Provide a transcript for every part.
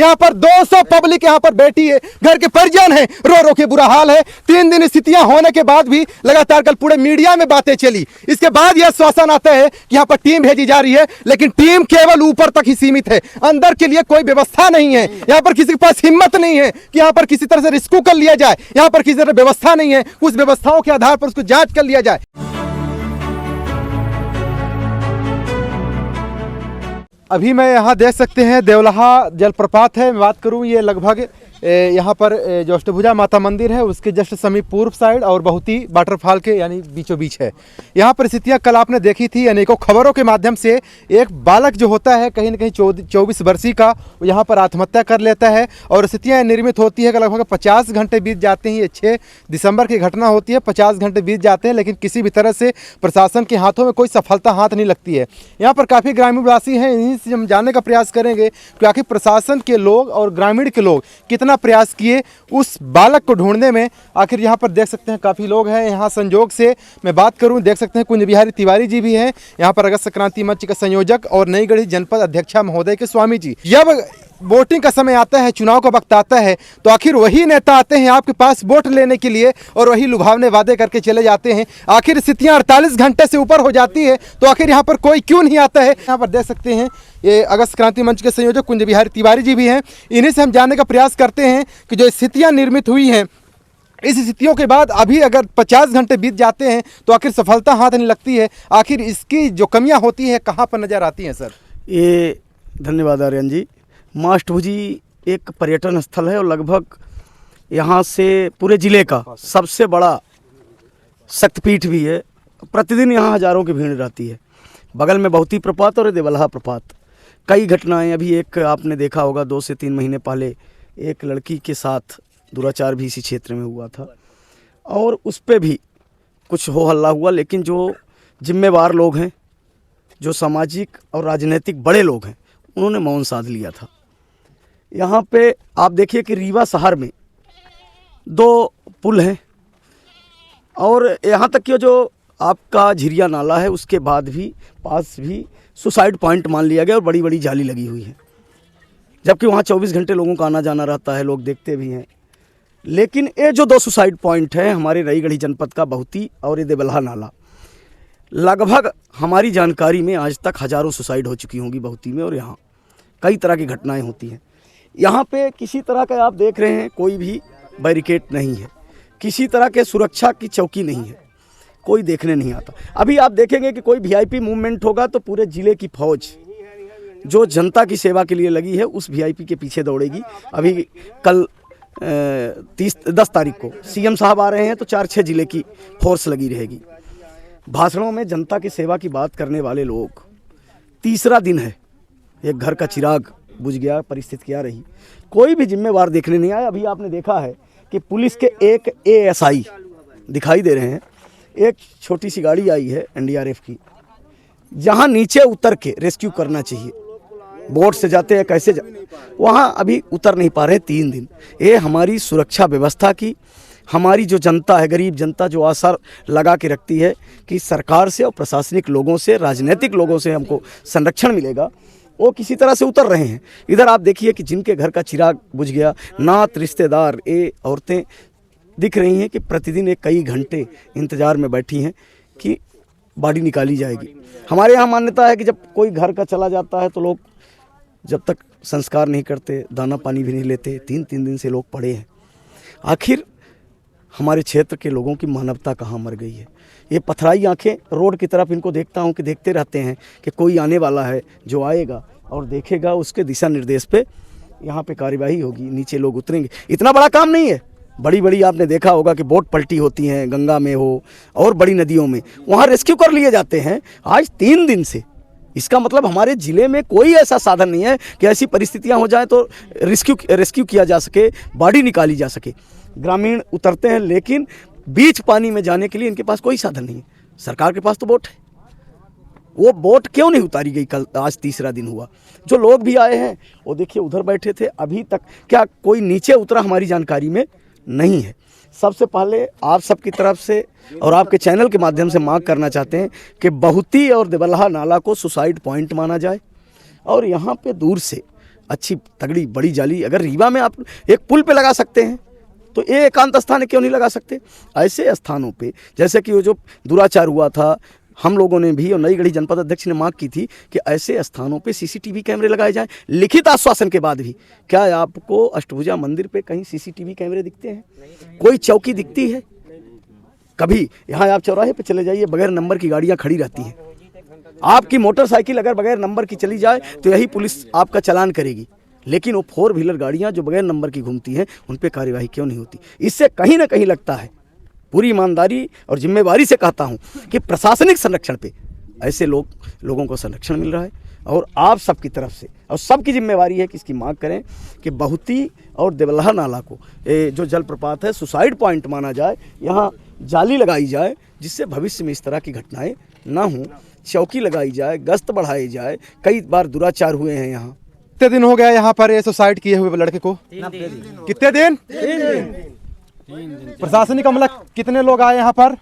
यहाँ पर 200 पब्लिक यहाँ पर बैठी है, घर के परिजन है, रो रो के बुरा हाल है। 3 दिन स्थितियां होने के बाद भी लगातार कल पूरे मीडिया में बातें चली। इसके बाद यह आश्वासन आता है कि यहाँ पर टीम भेजी जा रही है, लेकिन टीम केवल ऊपर तक ही सीमित है, अंदर के लिए कोई व्यवस्था नहीं है। यहाँ पर किसी के पास हिम्मत नहीं है कि यहाँ पर किसी तरह से रेस्क्यू कर लिया जाए। यहाँ पर किसी तरह व्यवस्था नहीं है, उस व्यवस्थाओं के आधार पर उसको जांच कर लिया जाए। अभी मैं यहाँ देख सकते हैं देवलहा जलप्रपात है। मैं बात करूँ, ये लगभग यहाँ पर जो अष्टभुजा माता मंदिर है उसके जस्ट समीप पूर्व साइड और बहुती वाटरफॉल के यानी बीचों बीच है। यहाँ पर स्थितियाँ कल आपने देखी थी, अनेकों खबरों के माध्यम से एक बालक जो होता है कहीं न कहीं 24 वर्षीय का, वो यहाँ पर आत्महत्या कर लेता है और स्थितियाँ निर्मित होती है कि लगभग 50 घंटे बीत जाते हैं। ये 6 दिसंबर की घटना होती है, 50 घंटे बीत जाते हैं, लेकिन किसी भी तरह से प्रशासन के हाथों में कोई सफलता हाथ नहीं लगती है। यहाँ पर काफ़ी ग्रामीणवासी हैं, इन्हीं से हम जानने का प्रयास करेंगे कि आखिर प्रशासन के लोग और ग्रामीण के लोग कितना प्रयास किए उस बालक को ढूंढने में। आखिर यहाँ पर देख सकते हैं काफ़ी लोग हैं। यहाँ संजोग से मैं बात करूँ, देख सकते हैं कुंज बिहारी तिवारी जी भी हैं, यहाँ पर अगस्त क्रांति मंच के संयोजक और नई गढ़ी जनपद अध्यक्षा महोदय के स्वामी जी। जब वोटिंग का समय आता है, चुनाव का वक्त आता है, तो आखिर वही नेता आते हैं आपके पास वोट लेने के लिए और वही लुभावने वादे करके चले जाते हैं। आखिर स्थितियां 48 घंटे से ऊपर हो जाती है, तो आखिर यहाँ पर कोई क्यों नहीं आता है। यहाँ पर देख सकते हैं ये अगस्त क्रांति मंच के संयोजक कुंज बिहारी तिवारी जी भी हैं। इन्हीं से हम जानने का प्रयास करते हैं कि जो स्थितियाँ निर्मित हुई हैं, इस स्थितियों के बाद अभी अगर 50 घंटे बीत जाते हैं तो आखिर सफलता हाथ नहीं लगती है। आखिर इसकी जो कमियाँ होती है कहाँ पर नज़र आती हैं सर? ये धन्यवाद आर्यन जी। माँ अष्टभुजी एक पर्यटन स्थल है और लगभग यहाँ से पूरे ज़िले का सबसे बड़ा शक्तिपीठ भी है। प्रतिदिन यहाँ हज़ारों की भीड़ रहती है। बगल में बहुती प्रपात और देवलहा प्रपात। कई घटनाएं, अभी एक आपने देखा होगा 2 से 3 महीने पहले एक लड़की के साथ दुराचार भी इसी क्षेत्र में हुआ था और उस पर भी कुछ हो हल्ला हुआ, लेकिन जो जिम्मेवार लोग हैं, जो सामाजिक और राजनीतिक बड़े लोग हैं, उन्होंने मौन साध लिया था। यहाँ पे आप देखिए कि रीवा शहर में 2 पुल हैं और यहाँ तक कि जो आपका झिरिया नाला है उसके बाद भी पास भी सुसाइड पॉइंट मान लिया गया और बड़ी बड़ी जाली लगी हुई है, जबकि वहाँ 24 घंटे लोगों का आना जाना रहता है, लोग देखते भी हैं। लेकिन ये जो 2 सुसाइड पॉइंट हैं हमारे नईगढ़ी जनपद का बहुती और ये देवलहा नाला, लगभग हमारी जानकारी में आज तक हज़ारों सुसाइड हो चुकी होंगी बहुती में और यहाँ कई तरह की घटनाएं होती हैं। यहाँ पे किसी तरह का आप देख रहे हैं कोई भी बैरिकेड नहीं है, किसी तरह के सुरक्षा की चौकी नहीं है, कोई देखने नहीं आता। अभी आप देखेंगे कि कोई वीआईपी मूवमेंट होगा तो पूरे ज़िले की फौज जो जनता की सेवा के लिए लगी है उस वीआईपी के पीछे दौड़ेगी। अभी कल 10 तारीख को सीएम साहब आ रहे हैं तो 4-6 ज़िले की फोर्स लगी रहेगी। भाषणों में जनता की सेवा की बात करने वाले लोग, तीसरा दिन है, एक घर का चिराग बुझ गया, परिस्थिति क्या रही, कोई भी जिम्मेवार देखने नहीं आया। अभी आपने देखा है कि पुलिस के एक एएसआई दिखाई दे रहे हैं, एक छोटी सी गाड़ी आई है एनडीआरएफ की, जहां नीचे उतर के रेस्क्यू करना चाहिए, बोट से जाते हैं कैसे वहां अभी उतर नहीं पा रहे 3 दिन। ये हमारी सुरक्षा व्यवस्था की, हमारी जो जनता है, गरीब जनता जो आशा लगा के रखती है कि सरकार से और प्रशासनिक लोगों से, राजनीतिक लोगों से हमको संरक्षण मिलेगा, वो किसी तरह से उतर रहे हैं। इधर आप देखिए कि जिनके घर का चिराग बुझ गया, नात रिश्तेदार, ये औरतें दिख रही हैं कि प्रतिदिन एक कई घंटे इंतज़ार में बैठी हैं कि बॉडी निकाली जाएगी। हमारे यहाँ मान्यता है कि जब कोई घर का चला जाता है तो लोग जब तक संस्कार नहीं करते, दाना पानी भी नहीं लेते। 3-3 दिन से लोग पड़े हैं। आखिर हमारे क्षेत्र के लोगों की मानवता कहाँ मर गई है? ये पथराई आंखें रोड की तरफ इनको देखता हूँ कि देखते रहते हैं कि कोई आने वाला है जो आएगा और देखेगा, उसके दिशा निर्देश पे यहाँ पे कार्यवाही होगी, नीचे लोग उतरेंगे। इतना बड़ा काम नहीं है। बड़ी बड़ी आपने देखा होगा कि बोट पलटी होती हैं, गंगा में हो और बड़ी नदियों में, वहाँ रेस्क्यू कर लिए जाते हैं। आज 3 दिन से, इसका मतलब हमारे ज़िले में कोई ऐसा साधन नहीं है कि ऐसी परिस्थितियाँ हो जाए तो रेस्क्यू किया जा सके, बॉडी निकाली जा सके। ग्रामीण उतरते हैं लेकिन बीच पानी में जाने के लिए इनके पास कोई साधन नहीं है। सरकार के पास तो बोट है, वो बोट क्यों नहीं उतारी गई? कल आज तीसरा दिन हुआ। जो लोग भी आए हैं वो देखिए उधर बैठे थे, अभी तक क्या कोई नीचे उतरा हमारी जानकारी में नहीं है। सबसे पहले आप सबकी तरफ से और आपके चैनल के माध्यम से मांग करना चाहते हैं कि बहुती और देवलहा नाला को सुसाइड पॉइंट माना जाए और यहाँ पे दूर से अच्छी तगड़ी बड़ी जाली अगर रीवा में आप एक पुल पे लगा सकते हैं तो ये एकांत स्थान क्यों नहीं लगा सकते। ऐसे स्थानों पे जैसे कि वो जो दुराचार हुआ था, हम लोगों ने भी और नई गढ़ी जनपद अध्यक्ष ने मांग की थी कि ऐसे स्थानों पे सीसीटीवी कैमरे लगाए जाएं। लिखित आश्वासन के बाद भी क्या आपको अष्टभुजा मंदिर पे कहीं सीसीटीवी कैमरे दिखते हैं? कोई चौकी दिखती है? कभी यहाँ आप चौराहे पे चले जाइए, बगैर नंबर की गाड़ियाँ खड़ी रहती हैं। आपकी मोटरसाइकिल अगर बगैर नंबर की चली जाए तो यही पुलिस आपका चालान करेगी, लेकिन वो 4 व्हीलर गाड़ियाँ जो बगैर नंबर की घूमती हैं उन पर कार्यवाही क्यों नहीं होती? इससे कहीं ना कहीं लगता है, पूरी ईमानदारी और जिम्मेवारी से कहता हूं कि प्रशासनिक संरक्षण पे ऐसे लोगों को संरक्षण मिल रहा है। और आप सबकी तरफ से और सबकी जिम्मेवारी है कि इसकी मांग करें कि बहुती और देवलहा नाला को जो जलप्रपात है सुसाइड पॉइंट माना जाए, यहाँ जाली लगाई जाए जिससे भविष्य में इस तरह की घटनाएं ना हों, चौकी लगाई जाए, गश्त बढ़ाई जाए। कई बार दुराचार हुए हैं यहाँ। कितने दिन हो गया यहाँ पर ये सुसाइड किए हुए लड़के को? कितने दिन? 3 दिन। प्रशासनिक अमला कितने लोग आए यहाँ पर?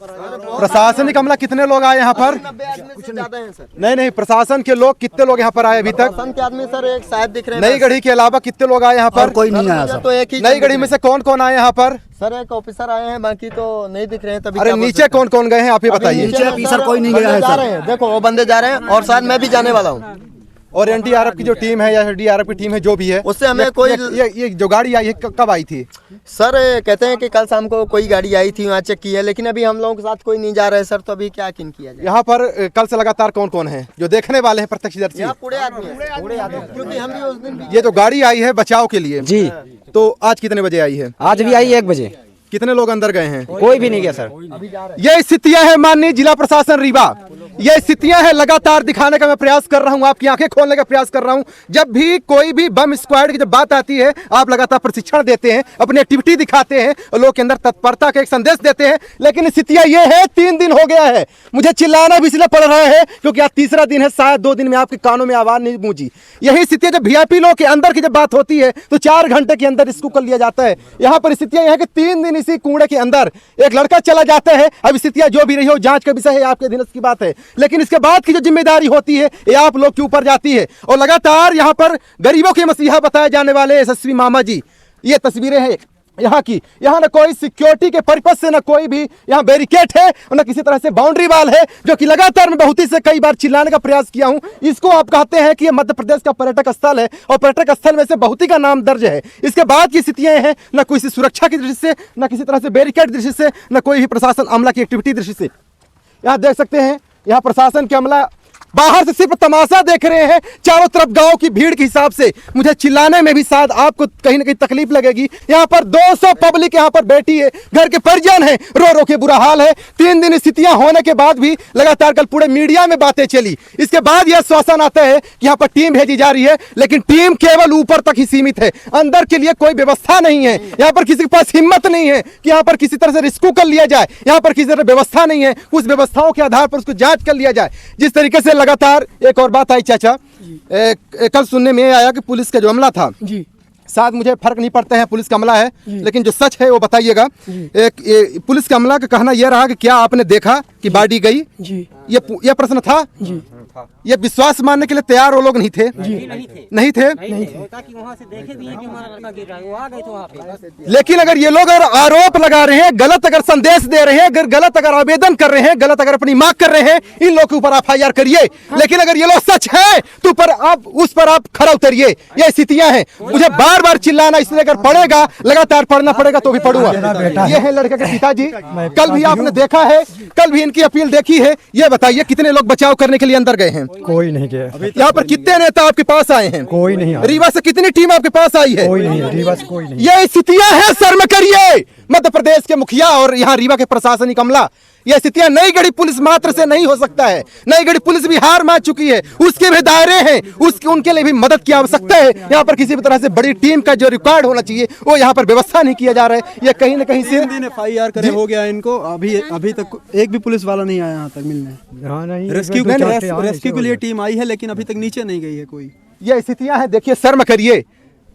प्रशासनिक अमला कितने लोग आए यहाँ पर? कुछ ज्यादा हैं सर। नहीं, प्रशासन के लोग कितने लोग यहाँ पर आए अभी तक? प्रशासन के आदमी सर एक शायद दिख रहे हैं। नई गढ़ी के अलावा कितने लोग आए यहाँ पर? कोई नहीं आया सर। तो एक ही नई गढ़ी में से कौन कौन आए यहाँ पर? सर एक ऑफिसर आए हैं, बाकी तो नहीं दिख रहे हैं। तभी अरे नीचे कौन कौन गए हैं आप ये बताइए। नीचे ऑफिसर कोई नहीं गया है सर। देखो वो बंदे जा रहे हैं और शायद मैं भी जाने वाला हूँ। और एनडीआरएफ की जो टीम है या डीआरएफ की टीम है जो भी है, उससे हमें कोई ये जो गाड़ी आई है कब आई थी? सर कहते हैं कि कल शाम को कोई गाड़ी आई थी, वहाँ चेक की है, लेकिन अभी हम लोगों के साथ कोई नहीं जा रहा है सर। तो अभी क्या किन किया जाए? यहाँ पर कल से लगातार कौन कौन है जो देखने वाले हैं प्रत्यक्षदर्शी? यहाँ पूरे आदमी हैं, पूरे आदमी, क्योंकि हम भी उस दिन भी ये जो गाड़ी आई है बचाव के लिए जी, तो आज कितने बजे आई है? आज भी आई 1 बजे। कितने लोग अंदर गए हैं? कोई भी नहीं गया सर। ये स्थितियां हैं माननीय जिला प्रशासन रीवा, ये स्थितियां हैं लगातार दिखाने का मैं प्रयास कर रहा हूं, आपकी आंखें खोलने का प्रयास कर रहा हूं। जब भी कोई भी बम स्क्वाड की जब बात आती है, आप लगातार प्रशिक्षण देते हैं, अपनी एक्टिविटी दिखाते हैं और लोग के अंदर तत्परता का एक संदेश देते हैं, लेकिन स्थितियां ये है 3 दिन हो गया है। मुझे चिल्लाना भी इसलिए पड़ रहा है क्योंकि आज तीसरा दिन है, शायद 2 दिन में आपके कानों में आवाज नहीं गूंजी। यही स्थितियां जब वीआईपी लोग के अंदर की जब बात होती है तो 4 घंटे के अंदर इसको कर लिया जाता है। यहाँ पर स्थितियां यह है कि 3 दिन इसी कूड़े के अंदर एक लड़का चला जाता है। अब स्थितियां जो भी रही हो, जांच का विषय है, आपके अधीन की बात है, लेकिन इसके बाद की जो जिम्मेदारी होती है ये आप लोग के ऊपर जाती है। और लगातार यहाँ पर गरीबों के मसीहा बताए जाने वाले यशस्वी मामा जी, ये तस्वीरें हैं यहाँ की। यहाँ ना कोई सिक्योरिटी के पर्पज से ना कोई भी यहाँ बैरिकेड है और ना किसी तरह से बाउंड्री वाल है, जो कि लगातार मैं बहुत ही से कई बार चिल्लाने का प्रयास किया हूँ। इसको आप कहते हैं कि ये मध्य प्रदेश का पर्यटक स्थल है और पर्यटक स्थल में से बहुत ही का नाम दर्ज है। इसके बाद की स्थितियां हैं ना कोई सुरक्षा की दृष्टि से, ना किसी तरह से बैरिकेड दृष्टि से, ना कोई भी प्रशासन अमला की एक्टिविटी दृष्टि से। यहाँ देख सकते हैं, यहाँ प्रशासन के अमला बाहर से सिर्फ तमाशा देख रहे हैं। चारों तरफ गांव की भीड़ के हिसाब से मुझे चिल्लाने में भी शायद आपको कहीं ना कहीं तकलीफ लगेगी। यहाँ पर 200 पब्लिक यहाँ पर बैठी है, घर के परिजन है, रो रो के बुरा हाल है। 3 दिन स्थितियां होने के बाद भी लगातार कल पूरे मीडिया में बातें चली। इसके बाद यह आश्वासन आता है कि यहाँ पर टीम भेजी जा रही है, लेकिन टीम केवल ऊपर तक ही सीमित है, अंदर के लिए कोई व्यवस्था नहीं है। यहाँ पर किसी के पास हिम्मत नहीं है कि यहाँ पर किसी तरह से रिस्क्यू कर लिया जाए। यहाँ पर किसी तरह व्यवस्था नहीं है, उस व्यवस्थाओं के आधार पर उसको जांच कर लिया जाए। जिस तरीके से लगातार एक और बात आई चाचा, कल सुनने में आया कि पुलिस का जो अमला था जी, शायद मुझे फर्क नहीं पड़ता है पुलिस का अमला है, लेकिन जो सच है वो बताइएगा। पुलिस का अमला का कहना यह रहा कि क्या आपने देखा कि बाडी गई जी? ये प्रश्न था जी। ये विश्वास मानने के लिए तैयार वो लोग नहीं थे जी। नहीं थे। वहाँ से देखे भी हैं कि हमारा लड़का गिर रहा है, वो आ गए थे वहाँ पे। लेकिन अगर ये लोग अगर आरोप लगा रहे हैं, गलत अगर संदेश दे रहे हैं, अगर गलत अगर आवेदन कर रहे हैं, गलत अगर अपनी मांग कर रहे हैं, इन लोगों के ऊपर FIR करिए। लेकिन अगर ये लोग सच है तो उस पर आप खरा उतरिए। ये स्थितियां हैं, मुझे बार बार चिल्लाना इसलिए अगर पड़ेगा, लगातार पढ़ना पड़ेगा तो भी पढ़ूंगा। ये है लड़के के पिताजी, कल भी आपने देखा है, कल भी इनकी अपील देखी है। ये बताइए कितने लोग बचाव करने के लिए अंदर गए हैं? कोई नहीं गया। यहाँ पर कितने नेता आपके पास आए हैं? कोई नहीं आया। रीवा से कितनी टीम आपके पास आई है? कोई नहीं, रीवा से कोई नहीं। ये स्थितियां हैं, शर्म करिए। मध्य प्रदेश के मुखिया और यहाँ रीवा के प्रशासनिक अमला, ये स्थितियां नई गढ़ी पुलिस मात्र से नहीं हो सकता है। नई गढ़ी पुलिस भी हार मान चुकी है, उसके भी दायरे हैं, उनके लिए भी मदद की आवश्यकता है। यहाँ पर किसी भी तरह से बड़ी टीम का जो रिकॉर्ड होना चाहिए वो यहाँ पर व्यवस्था नहीं किया जा रहा है। ये कहीं ना कहीं से FIR करे हो गया इनको, अभी तक एक भी पुलिस वाला नहीं आया यहाँ तक मिलने। रेस्क्यू के लिए टीम आई है, लेकिन अभी तक नीचे नहीं गई है कोई। ये स्थितियां हैं, देखिए शर्म करिए।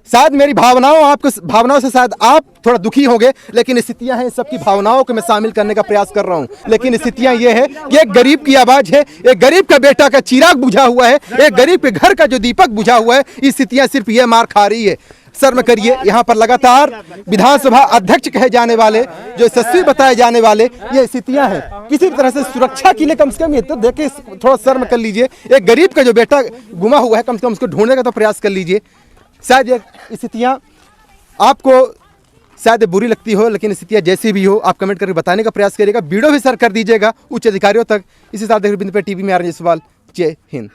शायद मेरी भावनाओं से शायद आप थोड़ा दुखी होंगे, लेकिन स्थितियां हैं, सबकी भावनाओं को मैं शामिल करने का प्रयास कर रहा हूं। लेकिन स्थितियां ये है कि एक गरीब की आवाज है, एक गरीब का बेटा का चिराग बुझा हुआ है, एक गरीब के घर का जो दीपक बुझा हुआ है, ये स्थितियां सिर्फ ये मार खा रही है। शर्म करिए, यहाँ पर लगातार विधानसभा अध्यक्ष कहे जाने वाले, जो यशस्वी बताए जाने वाले, ये स्थितियां हैं। किसी भी तरह से सुरक्षा के लिए कम से कम ये तो देखिए, थोड़ा शर्म कर लीजिए। एक गरीब का जो बेटा गुमा हुआ है, कम से कम उसको ढूंढने का तो प्रयास कर लीजिए। शायद ये स्थितियां आपको शायद बुरी लगती हो, लेकिन स्थितियां जैसी भी हो आप कमेंट करके बताने का प्रयास करिएगा। वीडियो भी शेयर कर दीजिएगा उच्च अधिकारियों तक। इसी साथ देख रहे टीवी में आ रहे हैं सवाल। जय हिंद।